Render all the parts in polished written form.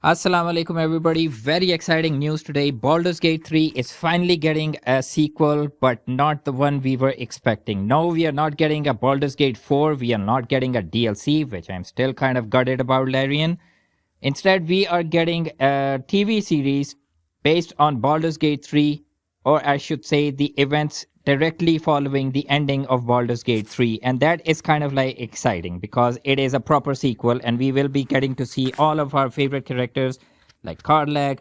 Assalamu alaikum everybody. Very exciting news today. Baldur's Gate 3 is finally getting a sequel, but not the one we were expecting. No, we are not getting a Baldur's Gate 4. We are not getting a DLC, which I'm still kind of gutted about, Larian. Instead, we are getting a TV series based on Baldur's Gate 3, or I should say the events directly following the ending of Baldur's Gate 3. And that is kind of like exciting because it is a proper sequel and we will be getting to see all of our favorite characters like Karlach,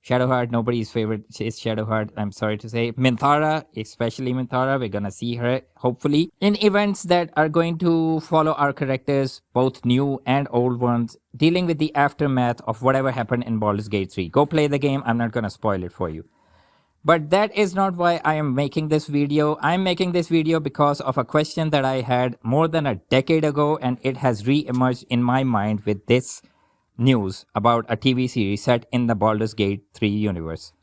Shadowheart. Nobody's favorite is Shadowheart, I'm sorry to say. Minthara, especially Minthara, we're gonna see her hopefully in events that are going to follow our characters, both new and old ones, dealing with the aftermath of whatever happened in Baldur's Gate 3. Go play the game, I'm not gonna spoil it for you. But that is not why I am making this video. I'm making this video because of a question that I had more than a decade ago, and it has re-emerged in my mind with this news about a TV series set in the Baldur's Gate 3 universe.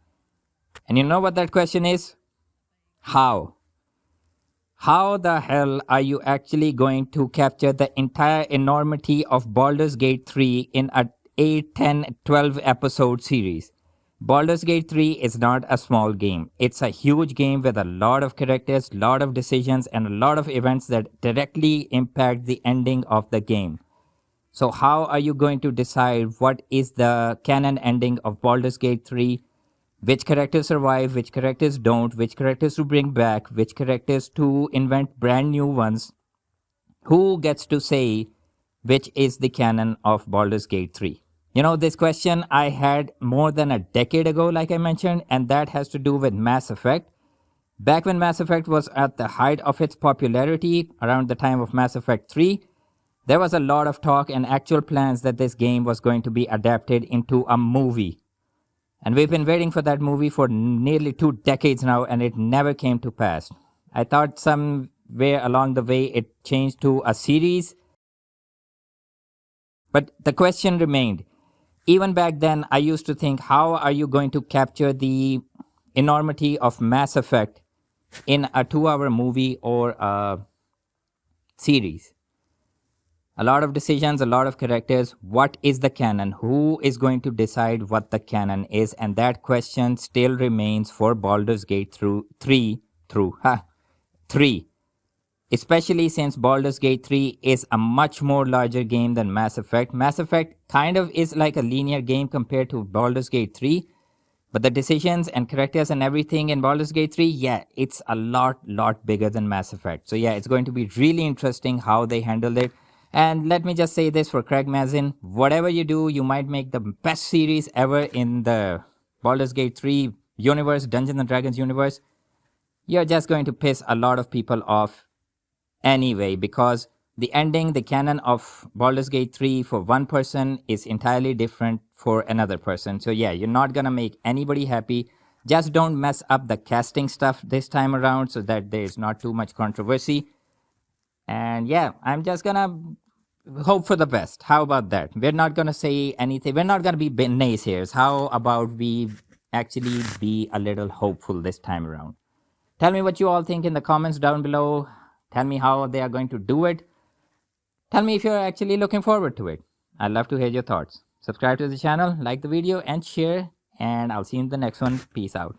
And you know what that question is? How? How the hell are you actually going to capture the entire enormity of Baldur's Gate 3 in a 8, 10, 12 episode series? Baldur's Gate 3 is not a small game. It's a huge game with a lot of characters, lot of decisions, and a lot of events that directly impact the ending of the game. So how are you going to decide what is the canon ending of Baldur's Gate 3? Which characters survive, which characters don't, which characters to bring back, which characters to invent brand new ones? Who gets to say which is the canon of Baldur's Gate 3? You know, this question I had more than a decade ago, like I mentioned, and that has to do with Mass Effect. Back when Mass Effect was at the height of its popularity, around the time of Mass Effect 3, there was a lot of talk and actual plans that this game was going to be adapted into a movie. And we've been waiting for that movie for nearly 2 decades now, and it never came to pass. I thought somewhere along the way it changed to a series, but the question remained. Even back then, I used to think, how are you going to capture the enormity of Mass Effect in a 2-hour movie or a series? A lot of decisions, a lot of characters. What is the canon? Who is going to decide what the canon is? And that question still remains for Baldur's Gate 3. Especially since Baldur's Gate 3 is a much more larger game than Mass Effect. Mass Effect kind of is like a linear game compared to Baldur's Gate 3. But the decisions and characters and everything in Baldur's Gate 3, yeah, it's a lot bigger than Mass Effect. So yeah, it's going to be really interesting how they handle it. And let me just say this for Craig Mazin. Whatever you do, you might make the best series ever in the Baldur's Gate 3 universe, Dungeons and Dragons universe. You're just going to piss a lot of people off anyway, because the ending, the canon of Baldur's Gate 3 for one person is entirely different for another person. So yeah, you're not gonna make anybody happy. Just don't mess up the casting stuff this time around so that there's not too much controversy. And yeah, I'm just gonna hope for the best. How about that? We're not gonna say anything. We're not gonna be naysayers. How about we actually be a little hopeful this time around? Tell me what you all think in the comments down below. Tell me how they are going to do it. Tell me if you're actually looking forward to it. I'd love to hear your thoughts. Subscribe to the channel, like the video, and share. And I'll see you in the next one. Peace out.